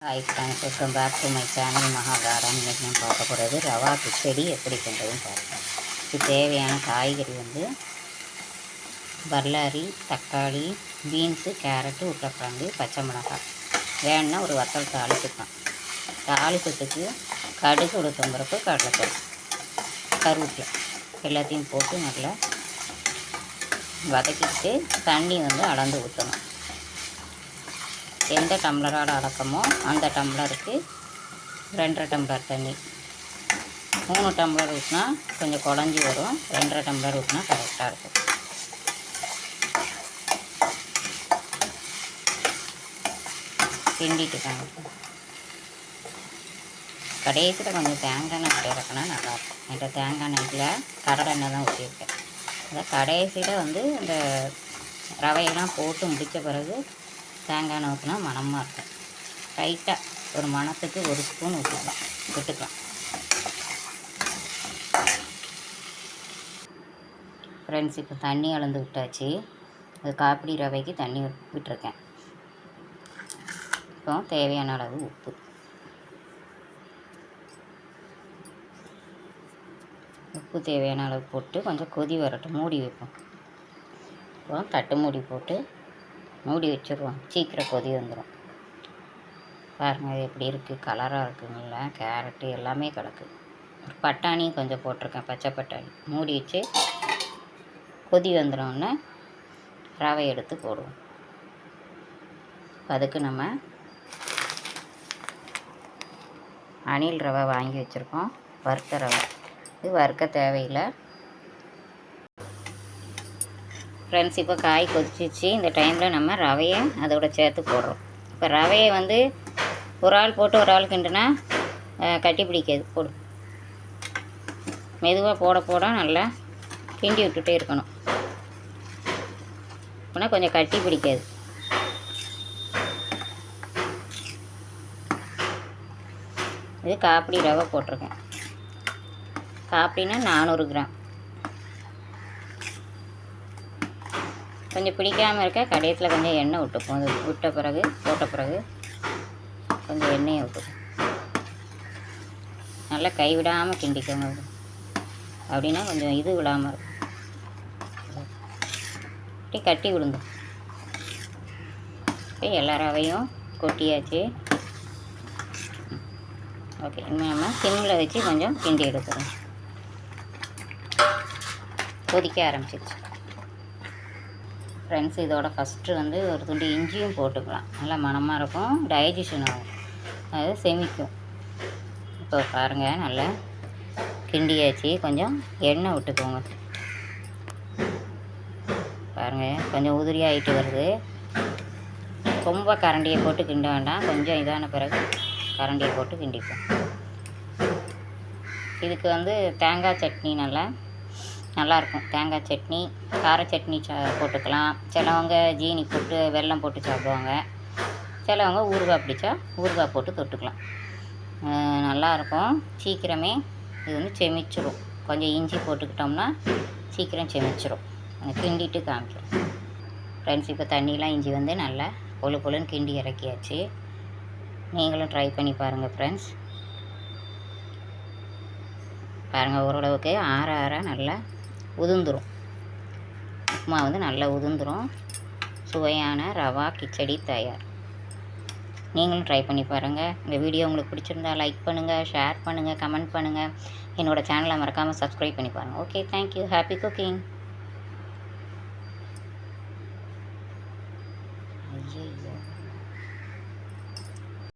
Hi friends, welcome back to my channel Maha garden. இன்றைக்கி நான் பார்க்க போகிறது ரவா கிச்சடி எப்படி பண்ணுறதுன்னு பாருங்கள். இதுக்கு தேவையான காய்கறி பல்லாரி, தக்காளி, பீன்ஸு, கேரட்டு, உருளைக்கிழங்கு, பச்சை மிளகாய். வேணுன்னா ஒரு வத்தல் தாளிச்சுக்கலாம். தாளிப்பத்துக்கு கடுகு, உளுத்தம்பருப்பு, கடலைப்பருப்பு, கருவேப்பிலை எல்லாத்தையும் போட்டு நல்லா வதக்கிட்டு தண்ணி அளந்து ஊற்றணும். எந்த டம்ளரோட அளக்கமோ அந்த டம்ளருக்கு 2.5 டம்ளர் தண்ணி. 3 டம்ளர் ஊற்றினா கொஞ்சம் குழஞ்சி வரும். 2.5 டம்ளர் ஊற்றினா கரெக்டாக இருக்கும். கிண்டிட்டுக்காங்க. கடைசியில் கொஞ்சம் தேங்காய் எண்ணெய் இறக்குனா நல்லாயிருக்கும். என்கிட்ட தேங்காய் எண்ணெயில் கடலை எண்ணெய் தான் ஊற்றிருக்கேன். அதை கடைசியில் இந்த ரவையெல்லாம் போட்டு முடித்த பிறகு தேங்காய் எண்ணெய் ஊற்றினா மணமாக இருக்கும். லைட்டாக ஒரு மணத்துக்கு 1 ஸ்பூன் விட்டுக்கலாம். ஃப்ரெண்ட்ஸ், இப்போ தண்ணி அளந்து விட்டாச்சு. அது காப்பிடி ரவைக்கு தண்ணி விட்டுருக்கேன். இப்போ தேவையான அளவு உப்பு தேவையான அளவு போட்டு கொஞ்சம் கொதி வரட்டும். மூடி வைப்போம். அப்புறம் தட்டு மூடி போட்டு மூடி வச்சுருவோம். சீக்கிரம் கொதி வந்துடும். பாருங்கள் எப்படி இருக்குது, கலராக இருக்குங்கள. கேரட்டு எல்லாமே கிடக்கு. பட்டாணி கொஞ்சம் போட்டிருக்கேன், பச்சை பட்டாணி. மூடி வச்சு கொதி வந்துடும்னு ரவை எடுத்து போடுவோம். அதுக்கு நம்ம அணில் ரவை வாங்கி வச்சுருக்கோம். வறுத்த ரவை. இது வறுக்க தேவையில்லை. ஃப்ரெண்ட்ஸ், இப்போ காய் கொதிச்சிச்சு. இந்த டைமில் நம்ம ரவையை அதோட சேர்த்து போடுறோம். இப்போ ரவையை ஒரு ஆள் போட்டு ஒரு ஆள் கிண்டுனா கட்டி பிடிக்காது. போடு. மெதுவாக போட போட நல்லா கிண்டி விட்டுட்டே இருக்கணும். அப்படின்னா கொஞ்சம் கட்டி பிடிக்காது. இது காப்பிடி ரவை போட்டிருக்கேன். காப்பிடினா 400 கிராம். கொஞ்சம் பிடிக்காமல் இருக்க கடையத்தில் கொஞ்சம் எண்ணெய் விட்டுப்போம். அது போட்ட பிறகு கொஞ்சம் எண்ணெயை விட்டுப்போம். நல்லா கைவிடாமல் கிண்டிக்கோங்க. அப்படின்னா கொஞ்சம் இது விடாமல் இருக்கும். அப்படி கட்டி விடுங்க. இப்போ எல்லா ரவையும் கொட்டியாச்சு. ஓகே, இனிமேல் நம்ம சிம்மில் வச்சு கொஞ்சம் கிண்டி எடுக்கிறோம். கொதிக்க ஆரம்பிச்சிருச்சு. ஃப்ரெண்ட்ஸ், இதோட ஃபஸ்ட்டு ஒரு துண்டு இஞ்சியும் போட்டுக்கலாம். நல்லா மணமாக இருக்கும். டைஜஷன் ஆகும். அது செமிக்கும். இப்போ பாருங்கள், நல்லா கிண்டியாச்சு. கொஞ்சம் எண்ணெய் விட்டுக்கோங்க. பாருங்கள், கொஞ்சம் உதிரியாகிட்டு வருது. ரொம்ப கரண்டியை போட்டு கிண்ட வேண்டாம். கொஞ்சம் இதான பிறகு கரண்டியை போட்டு கிண்டிப்போம். இதுக்கு தேங்காய் சட்னி நல்லாயிருக்கும். தேங்காய் சட்னி, கார சட்னி போட்டுக்கலாம். சிலவங்க ஜீனி போட்டு வெல்லம் போட்டு சாப்பிடுவாங்க. சிலவங்க ஊறுகாய் பிடிச்சா ஊறுகாய் போட்டு தொட்டுக்கலாம். நல்லாயிருக்கும். சீக்கிரமே இது செமிச்சிரும். கொஞ்சம் இஞ்சி போட்டுக்கிட்டோம்னா சீக்கிரம் செமிச்சிரும். கிண்டிட்டு காமிக்கிறோம். ஃப்ரெண்ட்ஸ், இப்போ தண்ணியெலாம் இஞ்சி நல்லா பொழுன்னு கிண்டி இறக்கியாச்சு. நீங்களும் ட்ரை பண்ணி பாருங்கள் ஃப்ரெண்ட்ஸ். பாருங்கள், ஓரளவுக்கு ஆற நல்லா உதிர்ந்துடும். உப்புமா நல்லா உதிர்ந்துடும். சுவையான ரவா கிச்சடி தயார். நீங்களும் ட்ரை பண்ணி பாருங்கள். இந்த வீடியோ உங்களுக்கு பிடிச்சிருந்தா லைக் பண்ணுங்கள், ஷேர் பண்ணுங்கள், கமெண்ட் பண்ணுங்கள். என்னோடய சேனலை மறக்காமல் சப்ஸ்கிரைப் பண்ணி பாருங்கள். Okay, thank you. Happy cooking. ஐயோ.